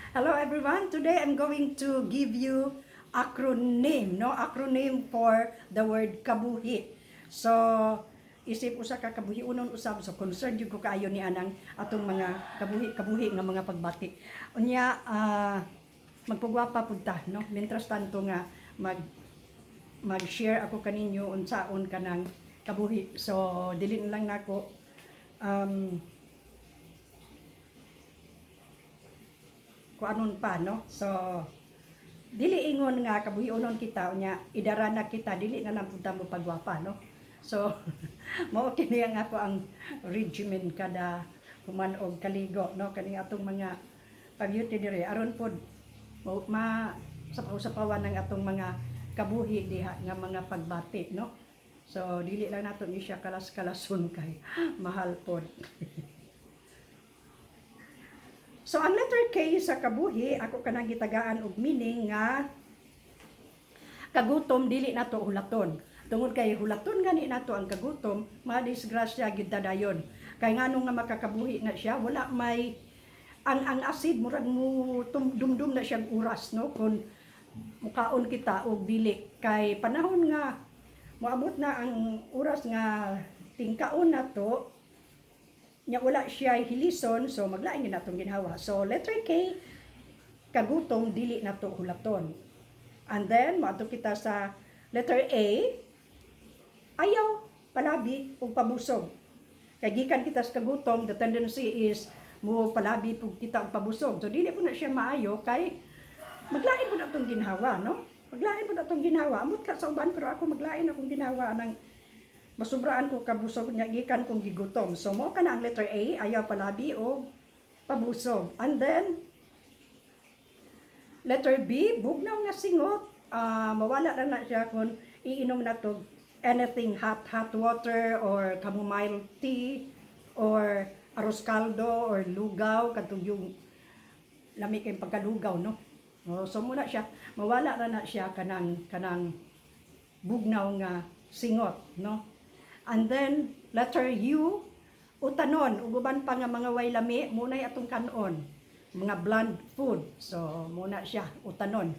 Hello everyone. Today I'm going to give you acronym, no? Acronym for the word kabuhi. So, isip usa ka kabuhi unon usab so concerned jud ko kaayo ni anang atong mga kabuhi nga mga pagbati. Unya magpugwapa pud ta, no? Mientras tanto nga mag-share ako kaninyo unsaon kanang kabuhi. So, dili na lang nako kuanon pa, no? So, dili ingon nga kabuhionon kita unya idarana kita dili na lang punta mo pagwapa, no? So, mao kini ang ako ang regimen kada human og kaligo, no? Kani atong mga pag-beauty dire aron pod ma sapaw-sapawan ng atong mga kabuhi diha nga mga pagbati, no? So, dili lang nato ni siya kalas-kalason kay mahal pod. So, ang letter K sa kabuhi, ako kanang gitagaan og meaning nga kagutom dili nato hulaton. Tungod kay hulaton gani nato ang kagutom, madisgrasya gid dayon. Kay nganong nga makakabuhi na siya, wala may ang acid murag mo dumdum na siyang oras, no? Kun mukaon kita og dili kay panahon nga moabot na ang oras nga tingkaon nato nya wala siya hilison, so maglain din natong ginhawa. So letter K, kagutom dili nato hulaton. And then moadto kita sa letter A, ayaw palabi ug pabusog. Kay gikan kita sa kagutom, the tendency is mo palabi pug kita og pabusog. So dili po na siya maayo kay maglain po natong ginhawa, no? Maglain po natong ginhawa. Amot ka sa uban pero ako maglain akong ginhawa ng masubraan ko kabusog nga gikan kong gigutom. So mo kana ang letter A, ayaw palabi o pabusog. And then letter B, bugnaw nga singot, mawala na siya kung iinom na to anything hot water or chamomile tea or arroz caldo or lugaw kadtong yung lami kay pagkalugaw, no? So muna siya mawala na siya kanang bugnaw nga singot, no? And then, letter U, utanon, uguban pa nga mga way lami, muna'y atong kanon, mga bland food. So, muna siya, utanon.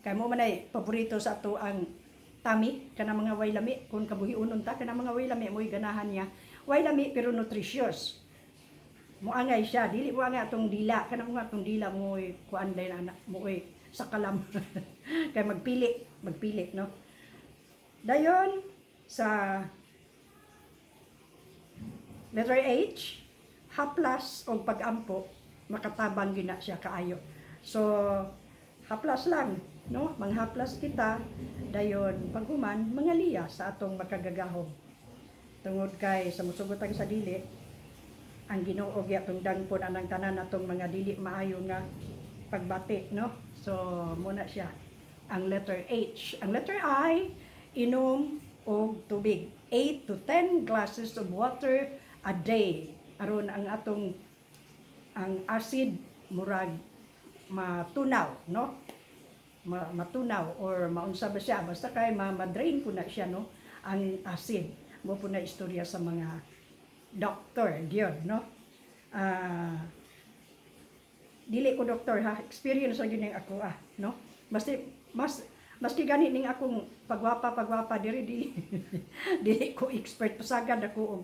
Kaya mo manay, paborito sa ato ang tami, kana mga way lami, kung kabuhiunon ta, kana mga way lami, mo'y ganahan niya. Way lami, pero nutritious. Muangay siya, dili mo angay atong dila, kana mo atong dila, mo'y kuan day na, mo'y sakalam. Kaya magpili, no? Dayon, sa letter H, haplas o pag-ampo, makatabang gina siya kaayo. So, haplas lang, no? Manghaplas kita, dayon paghuman, mangaliya sa atong makagagahom. Tungod kay sa musugot sa dili, ang Ginoo gyapon dangpon anang tanan atong mga dili maayo nga pagbati, no? So, muna siya ang letter H. Ang letter I, inom og tubig. 8 to 10 glasses of water a day. Aron ang atong ang acid murag matunaw, no? Matunaw or maunsa ba siya basta kay ma-drain ko na siya, no? Ang acid. Mo po na istorya sa mga doktor diyon, no? Dili ko doktor ha, experience ra gyud ako no? Maski gani ning akong pagwapa diri di dili ko expert, pasagad ako og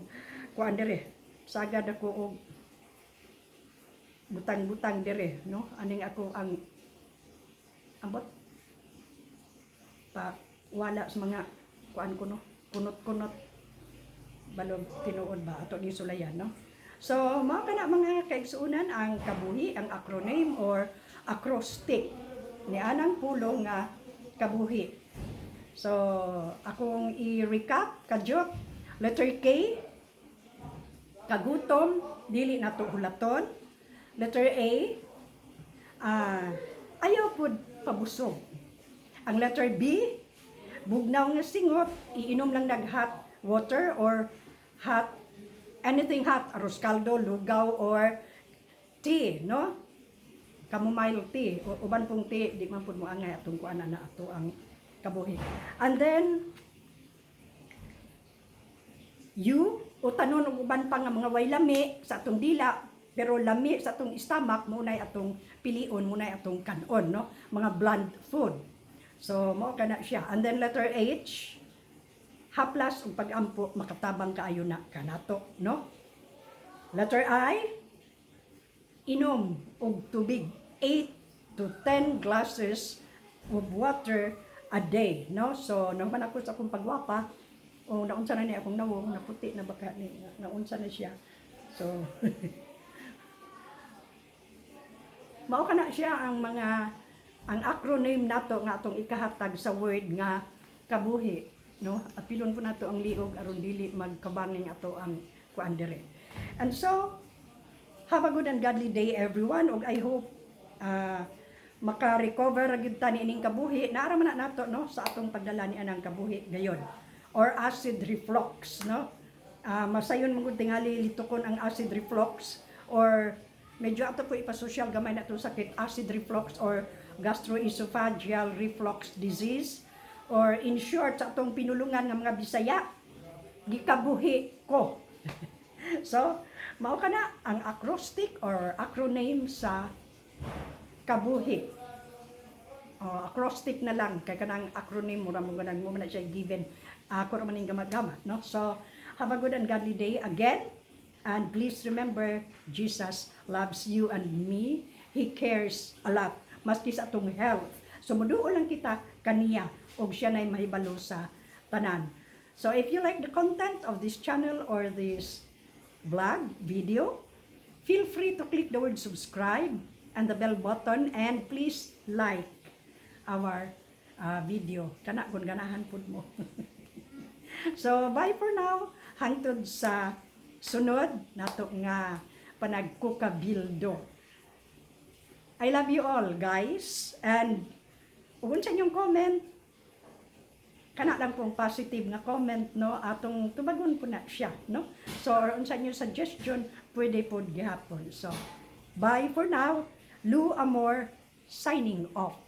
kuan diri. Sagad ako og butang-butang diri, no? Aning ako ang ambot pa wala sa mga kuan ko, no? Kunot-kunot balog tinuod ba ato ni sulayan, no? So mao kana mga kaigsuonan ang kabuhi, ang acronym or acrostic ni anang pulong nga kabuhi. So, akong i-recap kadyot. Letter K, kagutom, dili nato hulaton. Letter A, ayaw pud pabusog. Ang letter B, bugnaw nga singot, iinom lang hot water or hot, anything hot, arroz caldo, lugaw, or tea, no? Chamomile tea, uban pong tea, di man po mo angay atong kuan na ato ang kabuhi. And then, utanon og uban pa nga mga way lami sa atong dila, Pero lami sa atong stomach munay atong pilion, munay atong kanon, no? Mga bland food. So mao kana siya. And then letter H, haplas ug pag-ampo makatabang kaayo na kanato, no? Letter I, inom og tubig 8 to 10 glasses of water a day, no? So naman ako sa akong pagwapa, o naunsa na ni akong nawong naputi na baka ni naunsa na siya. So mao kana siya ang acronym nato nga atong ikahatag sa word nga kabuhi, no? Apilon po nato ang liog aron dili magkabaning ato ang kuan dire. And so have a good and godly day everyone, ug I hope maka-recover gyud ta niining kabuhi. Naara man na nato, no, sa atong pagdala ni anang kabuhi gayon or acid reflux, no? Masayon mong tingali litukon ang acid reflux, or medyo ato po ipasosyal gamay na itong sakit, acid reflux or gastroesophageal reflux disease, or in short sa atong pinulungan ng mga Bisaya, gikabuhi ko. So mao kana ang acrostic or acronym sa kabuhi. Acrostic na lang kay kanang acronym mura mo ganang mo na siya given ako ra maning gamagamat, no? So have a good and godly day again, and please remember Jesus loves you and me. He cares a lot maski sa atong health. So muduo lang kita kaniya og siya nay mahibalo sa tanan. So if you like the content of this channel or this vlog video, feel free to click the word subscribe and the bell button, and please like our video. Kana kung ganahan pud mo. So bye for now, hangtod sa sunod nato nga panagkukabildo. I love you all guys, and unsa inyong comment, kana lang pong positive nga comment, no, atong tubagon po na siya, no? So or unsa inyong suggestion, pwede pod gihapon. So bye for now. Lou Amor signing off.